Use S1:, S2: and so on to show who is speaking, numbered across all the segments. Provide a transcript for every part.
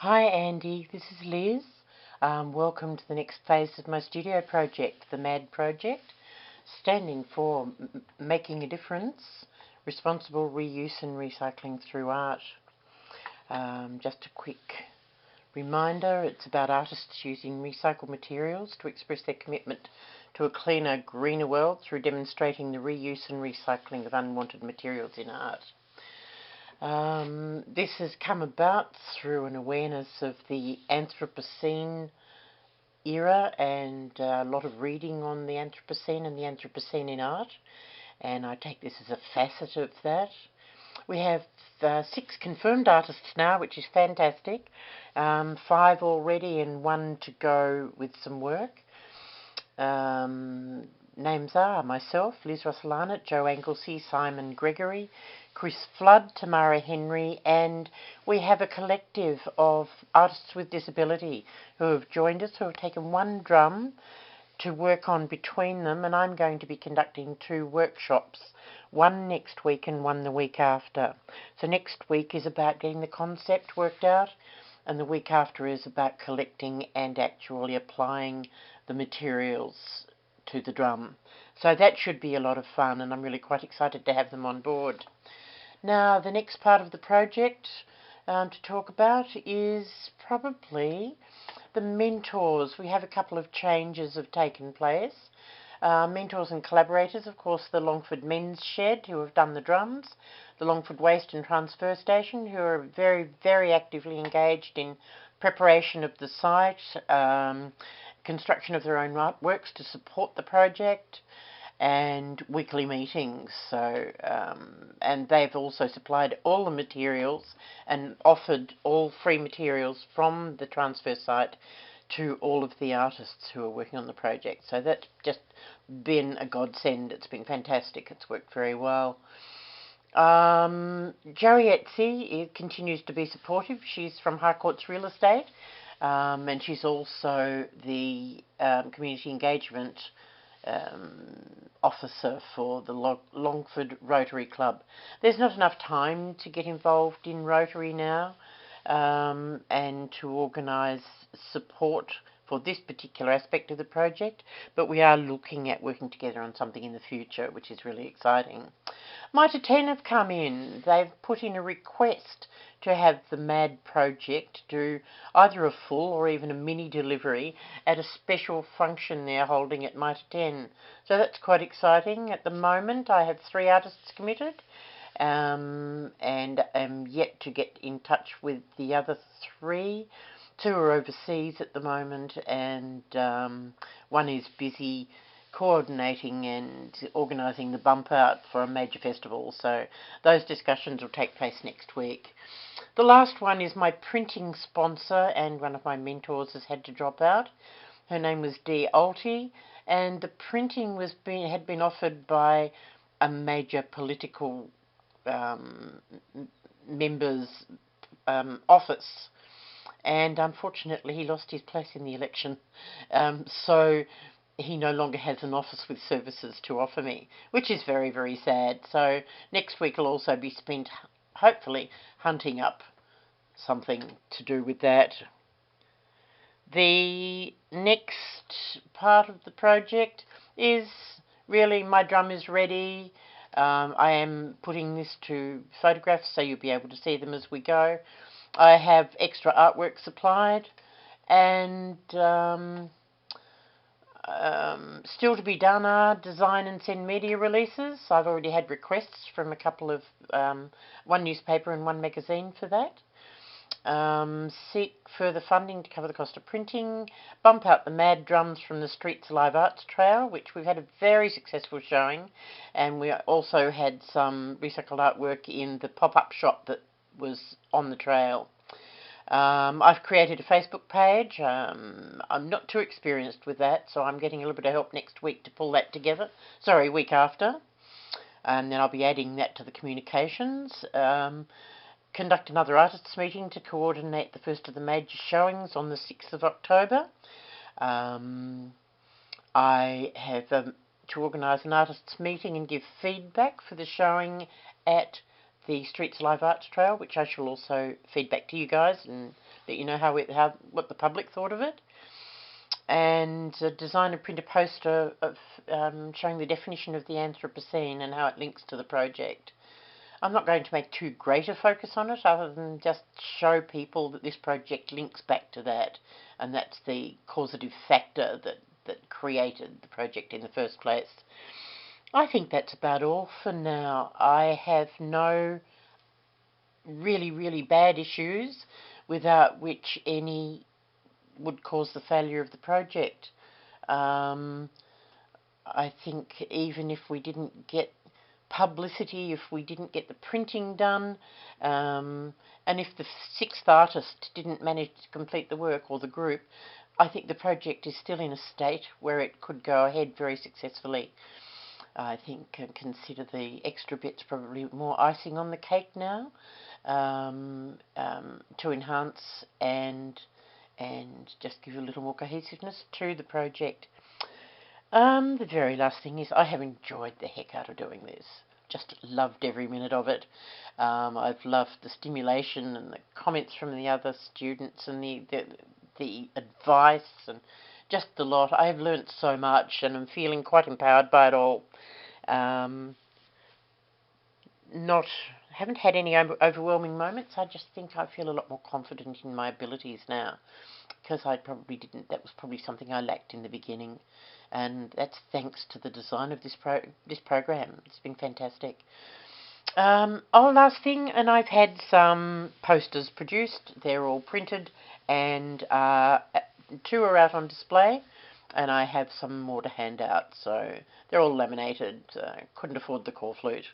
S1: Hi Andy, this is Liz. Welcome to the next phase of my studio project, the MAD project, standing for Making a Difference, Responsible Reuse and Recycling Through Art. Just a quick reminder, it's about artists using recycled materials to express their commitment to a cleaner, greener world through demonstrating the reuse and recycling of unwanted materials in art. This has come about through an awareness of the Anthropocene era and a lot of reading on the Anthropocene and the Anthropocene in art, and I take this as a facet of that. We have 6 confirmed artists now, which is fantastic. 5 already and 1 to go with some work. Names are myself, Liz Russell-Arnott, Joe Anglesey, Simon Gregory, Chris Flood, Tamara Henry, and we have a collective of artists with disability who have joined us, who have taken one drum to work on between them, and I'm going to be conducting 2 workshops, one next week and one the week after. So next week is about getting the concept worked out, and the week after is about collecting and actually applying the materials to the drum. So that should be a lot of fun, and I'm really quite excited to have them on board. Now, the next part of the project to talk about is probably the mentors. We have a couple of changes have taken place. Mentors and collaborators, of course, the Longford Men's Shed, who have done the drums, the Longford Waste and Transfer Station, who are very, very actively engaged in preparation of the site, construction of their own artworks to support the project, and weekly meetings. So, and they've also supplied all the materials and offered all free materials from the transfer site to all of the artists who are working on the project. So that's just been a godsend. It's been fantastic. It's worked very well. Joey Etsy continues to be supportive. She's from Harcourts Real Estate, and she's also the community engagement officer for the Longford Rotary Club. There's not enough time to get involved in Rotary now and to organise support for this particular aspect of the project, but we are looking at working together on something in the future, which is really exciting. Mitre 10 have come in. They've put in a request to have the MAD project do either a full or even a mini delivery at a special function they're holding at Mitre 10. So that's quite exciting. At the moment, I have 3 artists committed, and am yet to get in touch with the other 3. 2 are overseas at the moment, and 1 is busy coordinating and organising the bump out for a major festival. So those discussions will take place next week. The last one is my printing sponsor, and one of my mentors has had to drop out. Her name was Dee Alty, and the printing had been offered by a major political member's office, and unfortunately he lost his place in the election, so he no longer has an office with services to offer me, which is very, very sad. So next week will also be spent hopefully hunting up something to do with that. The next part of the project is really my drum is ready. I am putting this to photographs so you'll be able to see them as we go. I have extra artwork supplied, and still to be done are design and send media releases. I've already had requests from a couple of, 1 newspaper and 1 magazine for that. Seek further funding to cover the cost of printing. Bump out the MAD drums from the Streets Alive Arts Trail, which we've had a very successful showing, and we also had some recycled artwork in the pop-up shop that was on the trail. I've created a Facebook page. I'm not too experienced with that, so I'm getting a little bit of help next week to pull that together. Sorry, week after. And then I'll be adding that to the communications. Conduct another artists meeting to coordinate the first of the major showings on the 6th of October. I have to organise an artists meeting and give feedback for the showing at the Streets Alive Arts Trail, which I shall also feed back to you guys and let you know what the public thought of it. And design and print a poster of showing the definition of the Anthropocene and how it links to the project. I'm not going to make too great a focus on it, other than just show people that this project links back to that, and that's the causative factor that created the project in the first place. I think that's about all for now. I have no really, really bad issues without which any would cause the failure of the project. I think even if we didn't get publicity, if we didn't get the printing done, and if the sixth artist didn't manage to complete the work, or the group, I think the project is still in a state where it could go ahead very successfully. I think consider the extra bits probably more icing on the cake now, to enhance and just give a little more cohesiveness to the project. The very last thing is I have enjoyed the heck out of doing this. Just loved every minute of it. I've loved the stimulation and the comments from the other students and the advice and just the lot. I've learnt so much and I'm feeling quite empowered by it all. Haven't had any overwhelming moments. I just think I feel a lot more confident in my abilities now, because that was probably something I lacked in the beginning, and that's thanks to the design of this program. It's been fantastic. Last thing, and I've had some posters produced. They're all printed, and 2 are out on display, and I have some more to hand out. So they're all laminated. Couldn't afford the core flute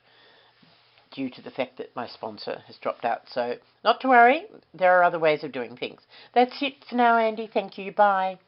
S1: due to the fact that my sponsor has dropped out. So not to worry, there are other ways of doing things. That's it for now, Andy. Thank you. Bye.